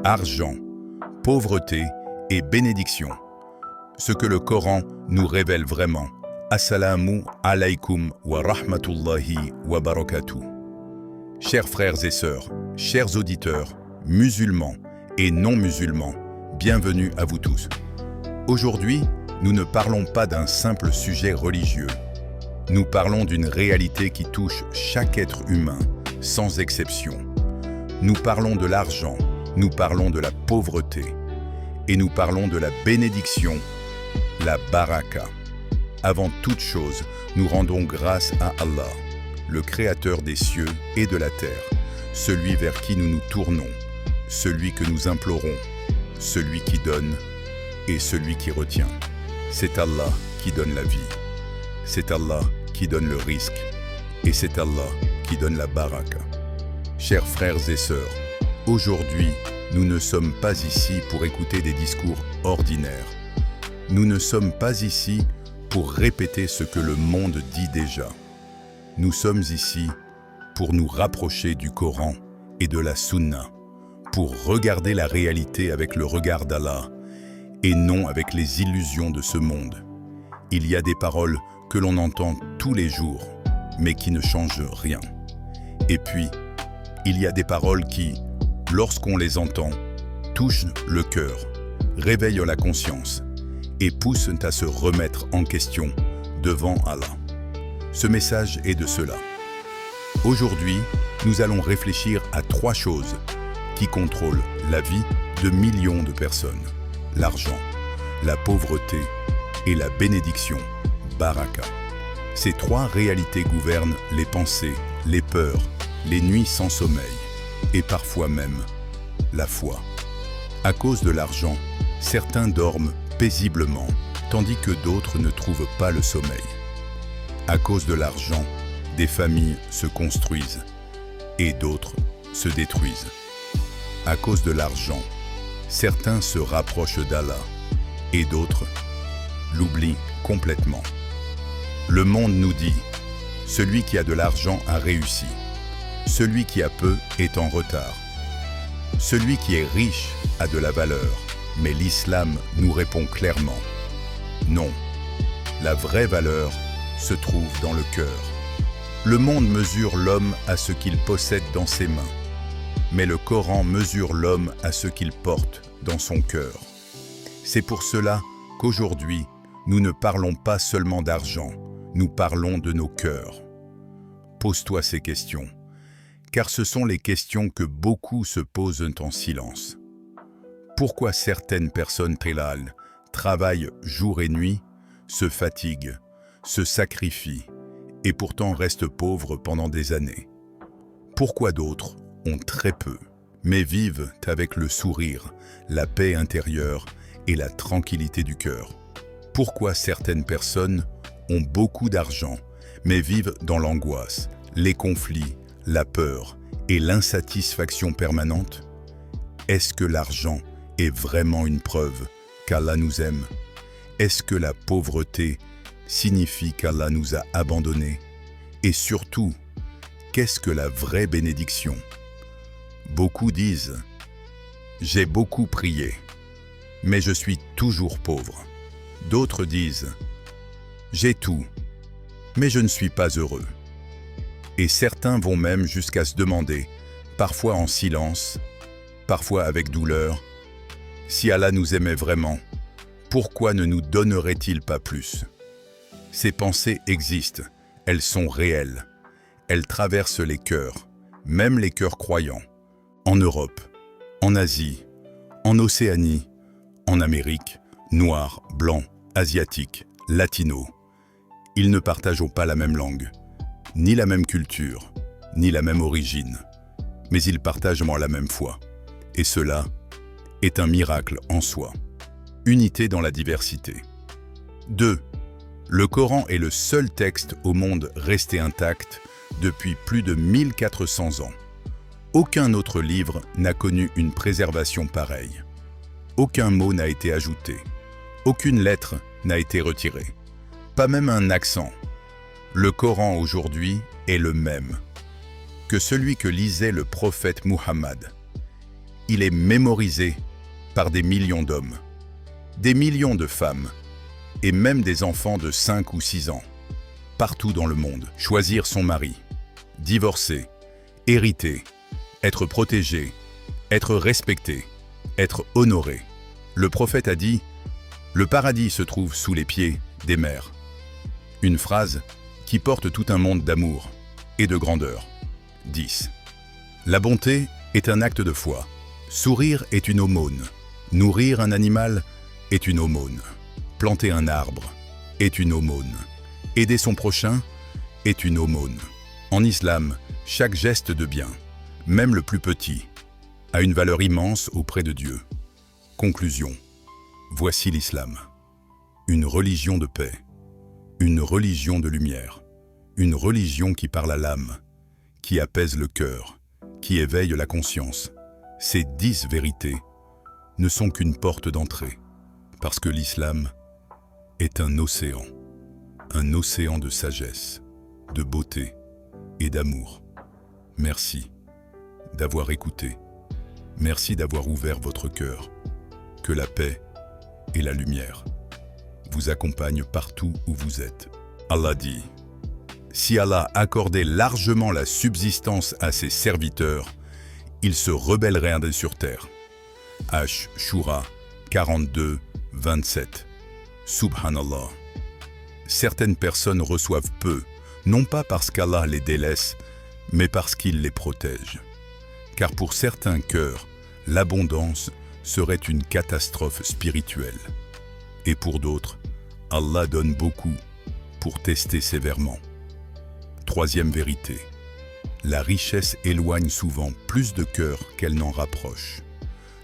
argent, pauvreté et bénédiction. Ce que le Coran nous révèle vraiment. Assalamu alaykum wa rahmatullahi wa barakatuh. Chers frères et sœurs, chers auditeurs, musulmans et non-musulmans, bienvenue à vous tous. Aujourd'hui, nous ne parlons pas d'un simple sujet religieux. Nous parlons d'une réalité qui touche chaque être humain, sans exception. Nous parlons de l'argent, nous parlons de la pauvreté, et nous parlons de la bénédiction, la baraka. Avant toute chose, nous rendons grâce à Allah, le Créateur des cieux et de la terre, celui vers qui nous nous tournons, celui que nous implorons, celui qui donne et celui qui retient. C'est Allah qui donne la vie, c'est Allah qui donne le risque, et c'est Allah qui donne la baraka. Chers frères et sœurs, aujourd'hui, nous ne sommes pas ici pour écouter des discours ordinaires. Nous ne sommes pas ici pour répéter ce que le monde dit déjà. Nous sommes ici pour nous rapprocher du Coran et de la Sunna, pour regarder la réalité avec le regard d'Allah et non avec les illusions de ce monde. Il y a des paroles que l'on entend tous les jours, mais qui ne changent rien. Et puis, il y a des paroles qui, lorsqu'on les entend, touchent le cœur, réveillent la conscience et poussent à se remettre en question devant Allah. Ce message est de cela. Aujourd'hui, nous allons réfléchir à 3 choses qui contrôlent la vie de millions de personnes: l'argent, la pauvreté et la bénédiction, baraka. Ces 3 réalités gouvernent les pensées, les peurs, les nuits sans sommeil et parfois même la foi. À cause de l'argent, certains dorment paisiblement, tandis que d'autres ne trouvent pas le sommeil. À cause de l'argent, des familles se construisent et d'autres se détruisent. À cause de l'argent, certains se rapprochent d'Allah et d'autres l'oublient complètement. Le monde nous dit, celui qui a de l'argent a réussi. Celui qui a peu est en retard. Celui qui est riche a de la valeur, mais l'islam nous répond clairement: non, la vraie valeur se trouve dans le cœur. Le monde mesure l'homme à ce qu'il possède dans ses mains, mais le Coran mesure l'homme à ce qu'il porte dans son cœur. C'est pour cela qu'aujourd'hui, nous ne parlons pas seulement d'argent, nous parlons de nos cœurs. Pose-toi ces questions, car ce sont les questions que beaucoup se posent en silence. Pourquoi certaines personnes travaillent jour et nuit, se fatiguent, se sacrifient et pourtant restent pauvres pendant des années? Pourquoi d'autres ont très peu, mais vivent avec le sourire, la paix intérieure et la tranquillité du cœur? Pourquoi certaines personnes ont beaucoup d'argent, mais vivent dans l'angoisse, les conflits, la peur et l'insatisfaction permanente? Est-ce que l'argent est vraiment une preuve qu'Allah nous aime? Est-ce que la pauvreté signifie qu'Allah nous a abandonnés? Et surtout, qu'est-ce que la vraie bénédiction? Beaucoup disent « J'ai beaucoup prié, mais je suis toujours pauvre ». D'autres disent « J'ai tout, mais je ne suis pas heureux ». Et certains vont même jusqu'à se demander, parfois en silence, parfois avec douleur, si Allah nous aimait vraiment, pourquoi ne nous donnerait-il pas plus? Ces pensées existent, elles sont réelles, elles traversent les cœurs, même les cœurs croyants, en Europe, en Asie, en Océanie, en Amérique, noirs, blancs, asiatiques, latinos. Ils ne partagent pas la même langue, ni la même culture, ni la même origine, mais ils partagent la même foi. Et cela est un miracle en soi. Unité dans la diversité. 2. Le Coran est le seul texte au monde resté intact depuis plus de 1400 ans. Aucun autre livre n'a connu une préservation pareille. Aucun mot n'a été ajouté. Aucune lettre n'a été retirée. Pas même un accent. Le Coran aujourd'hui est le même que celui que lisait le prophète Muhammad. il est mémorisé par des millions d'hommes, des millions de femmes, et même des enfants de 5 ou 6 ans, partout dans le monde. Choisir son mari, divorcer, hériter, être protégé, être respecté, être honoré. Le prophète a dit « Le paradis se trouve sous les pieds des mères ». Une phrase qui porte tout un monde d'amour et de grandeur. 10. La bonté est un acte de foi. Sourire est une aumône. Nourrir un animal est une aumône. Planter un arbre est une aumône. Aider son prochain est une aumône. En islam, chaque geste de bien, même le plus petit, a une valeur immense auprès de Dieu. Conclusion. Voici l'islam. Une religion de paix. Une religion de lumière. Une religion qui parle à l'âme, qui apaise le cœur, qui éveille la conscience. Ces 10 vérités ne sont qu'une porte d'entrée, parce que l'islam est un océan de sagesse, de beauté et d'amour. Merci d'avoir écouté. Merci d'avoir ouvert votre cœur. Que la paix et la lumière vous accompagnent partout où vous êtes. Allah dit, si Allah accordait largement la subsistance à ses serviteurs, ils se rebelleraient sur terre. Ash-Shura 42, 27. Subhanallah. Certaines personnes reçoivent peu, non pas parce qu'Allah les délaisse, mais parce qu'il les protège. Car pour certains cœurs, l'abondance serait une catastrophe spirituelle. Et pour d'autres, Allah donne beaucoup pour tester sévèrement. Troisième vérité. La richesse éloigne souvent plus de cœurs qu'elle n'en rapproche.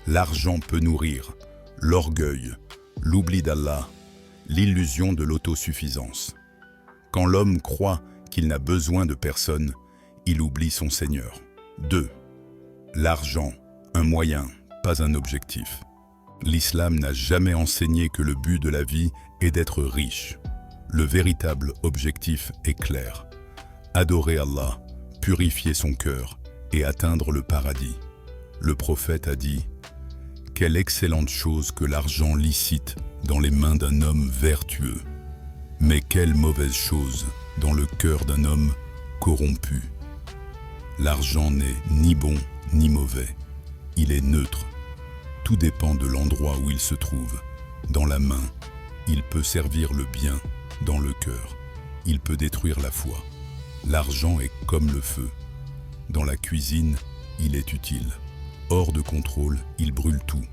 L'argent peut nourrir l'orgueil, l'oubli d'Allah, l'illusion de l'autosuffisance. Quand l'homme croit qu'il n'a besoin de personne, il oublie son Seigneur. 2. L'argent, un moyen, pas un objectif. L'islam n'a jamais enseigné que le but de la vie est d'être riche. Le véritable objectif est clair. Adorer Allah, purifier son cœur et atteindre le paradis. Le prophète a dit « Quelle excellente chose que l'argent licite dans les mains d'un homme vertueux, mais quelle mauvaise chose dans le cœur d'un homme corrompu. L'argent n'est ni bon ni mauvais, il est neutre. Tout dépend de l'endroit où il se trouve. Dans la main, il peut servir le bien, dans le cœur, il peut détruire la foi. L'argent est comme le feu. Dans la cuisine, il est utile. Hors de contrôle, il brûle tout.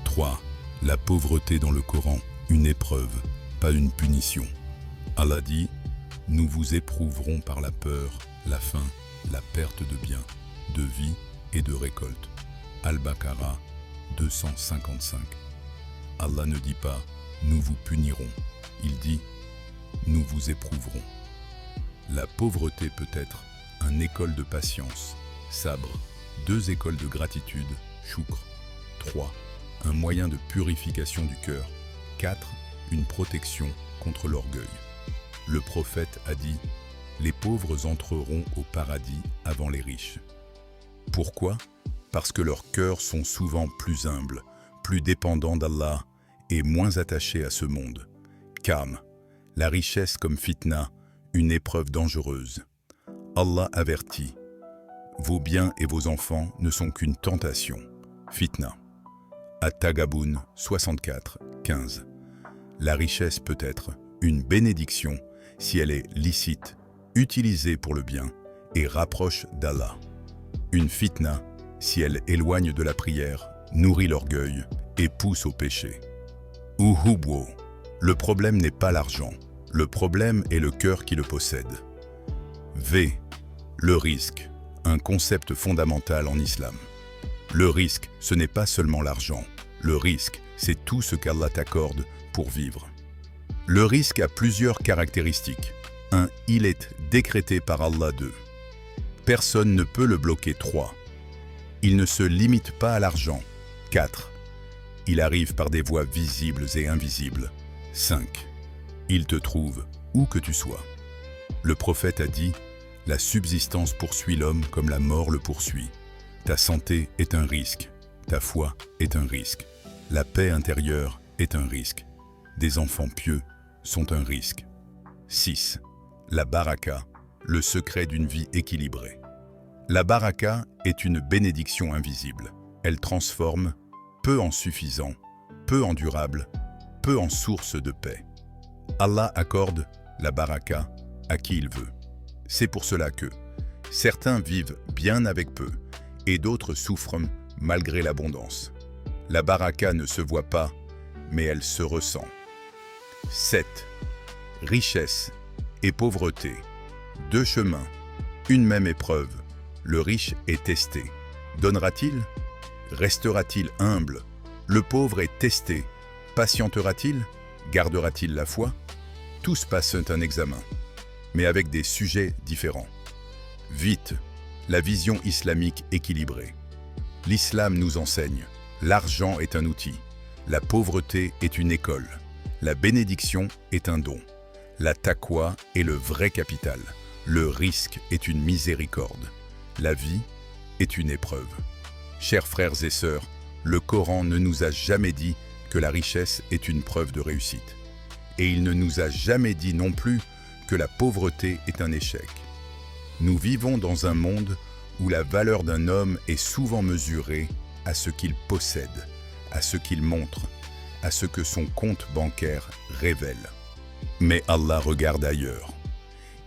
3. La pauvreté dans le Coran, une épreuve, pas une punition. Allah dit, nous vous éprouverons par la peur, la faim, la perte de biens, de vie et de récolte. Al-Baqarah 255. Allah ne dit pas, nous vous punirons. Il dit, nous vous éprouverons. La pauvreté peut être une école de patience, sabre, 2 écoles de gratitude, choukr, 3, un moyen de purification du cœur, 4, une protection contre l'orgueil. Le prophète a dit, les pauvres entreront au paradis avant les riches. Pourquoi ? Parce que leurs cœurs sont souvent plus humbles, plus dépendants d'Allah et moins attachés à ce monde. Kam, la richesse comme fitna, une épreuve dangereuse. Allah avertit, vos biens et vos enfants ne sont qu'une tentation. Fitna. At-Tagabun 64, 15. La richesse peut être une bénédiction si elle est licite, utilisée pour le bien et rapproche d'Allah. Une fitna si elle éloigne de la prière, nourrit l'orgueil et pousse au péché. Uhubwo. Le problème n'est pas l'argent. Le problème est le cœur qui le possède. V. Le risque, un concept fondamental en islam. Le risque, ce n'est pas seulement l'argent. Le risque, c'est tout ce qu'Allah t'accorde pour vivre. Le risque a plusieurs caractéristiques. 1. Il est décrété par Allah. 2. Personne ne peut le bloquer. 3. Il ne se limite pas à l'argent. 4. Il arrive par des voies visibles et invisibles. 5. Il te trouve où que tu sois. Le prophète a dit, la subsistance poursuit l'homme comme la mort le poursuit. Ta santé est un risque. Ta foi est un risque. La paix intérieure est un risque. Des enfants pieux sont un risque. 6. La baraka, le secret d'une vie équilibrée. La baraka est une bénédiction invisible. Elle transforme peu en suffisant, peu en durable, peu en source de paix. Allah accorde la baraka à qui il veut. C'est pour cela que certains vivent bien avec peu et d'autres souffrent malgré l'abondance. La baraka ne se voit pas, mais elle se ressent. 7. Richesse et pauvreté. Deux chemins, une même épreuve. Le riche est testé. Donnera-t-il? Restera-t-il humble? Le pauvre est testé. Patientera-t-il? Gardera-t-il la foi? Tous passent un examen, mais avec des sujets différents. Vite, la vision islamique équilibrée. L'islam nous enseigne, l'argent est un outil, la pauvreté est une école, la bénédiction est un don, la taqwa est le vrai capital, le risque est une miséricorde, la vie est une épreuve. Chers frères et sœurs, le Coran ne nous a jamais dit que la richesse est une preuve de réussite. Et il ne nous a jamais dit non plus que la pauvreté est un échec. Nous vivons dans un monde où la valeur d'un homme est souvent mesurée à ce qu'il possède, à ce qu'il montre, à ce que son compte bancaire révèle. Mais Allah regarde ailleurs.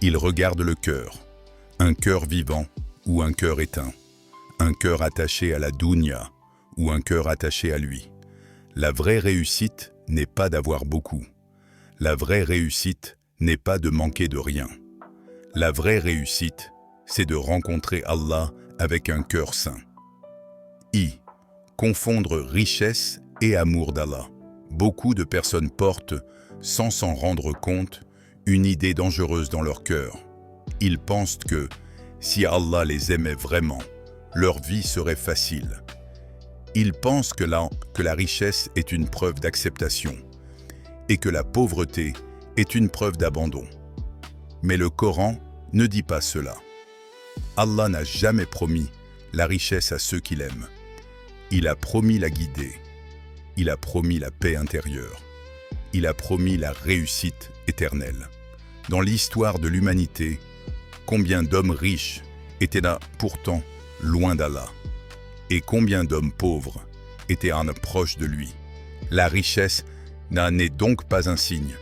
Il regarde le cœur, un cœur vivant ou un cœur éteint, un cœur attaché à la dunya ou un cœur attaché à lui. La vraie réussite n'est pas d'avoir beaucoup. La vraie réussite n'est pas de manquer de rien. La vraie réussite, c'est de rencontrer Allah avec un cœur saint. Confondre richesse et amour d'Allah. Beaucoup de personnes portent, sans s'en rendre compte, une idée dangereuse dans leur cœur. Ils pensent que, si Allah les aimait vraiment, leur vie serait facile. Ils pensent que la richesse est une preuve d'acceptation et que la pauvreté est une preuve d'abandon. Mais le Coran ne dit pas cela. Allah n'a jamais promis la richesse à ceux qu'il aime. Il a promis la guider. Il a promis la paix intérieure. Il a promis la réussite éternelle. Dans l'histoire de l'humanité, combien d'hommes riches étaient là pourtant loin d'Allah? Et combien d'hommes pauvres étaient proches de lui? La richesse n'en est donc pas un signe.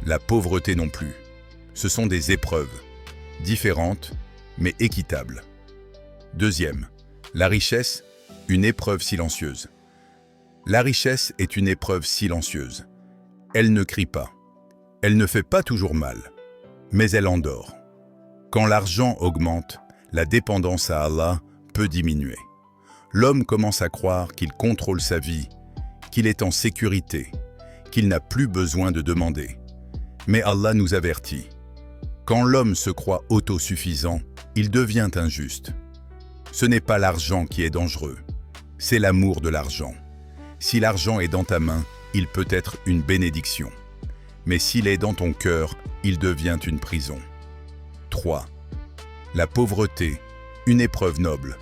La pauvreté non plus. Ce sont des épreuves, différentes mais équitables. Deuxième, la richesse, une épreuve silencieuse. La richesse est une épreuve silencieuse. Elle ne crie pas. Elle ne fait pas toujours mal, mais elle endort. Quand l'argent augmente, la dépendance à Allah peut diminuer. L'homme commence à croire qu'il contrôle sa vie, qu'il est en sécurité, qu'il n'a plus besoin de demander. Mais Allah nous avertit. Quand l'homme se croit autosuffisant, il devient injuste. Ce n'est pas l'argent qui est dangereux, c'est l'amour de l'argent. Si l'argent est dans ta main, il peut être une bénédiction. Mais s'il est dans ton cœur, il devient une prison. 3. La pauvreté, une épreuve noble.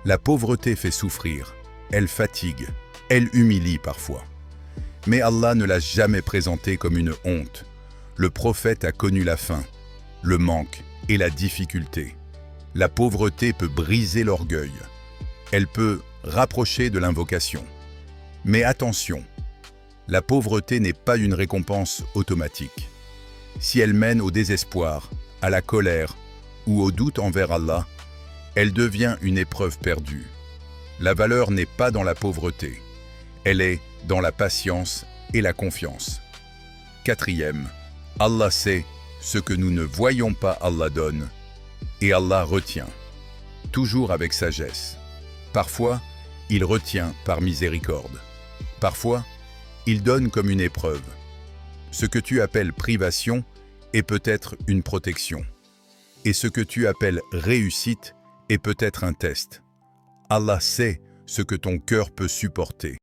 La pauvreté fait souffrir, elle fatigue, elle humilie parfois. Mais Allah ne l'a jamais présentée comme une honte. Le prophète a connu la faim, le manque et la difficulté. La pauvreté peut briser l'orgueil. Elle peut rapprocher de l'invocation. Mais attention, la pauvreté n'est pas une récompense automatique. Si elle mène au désespoir, à la colère ou au doute envers Allah, elle devient une épreuve perdue. La valeur n'est pas dans la pauvreté, elle est dans la patience et la confiance. Quatrième, Allah sait ce que nous ne voyons pas, Allah donne, et Allah retient, toujours avec sagesse. Parfois, il retient par miséricorde. Parfois, il donne comme une épreuve. Ce que tu appelles privation est peut-être une protection. Et ce que tu appelles réussite est peut-être un test. Allah sait ce que ton cœur peut supporter.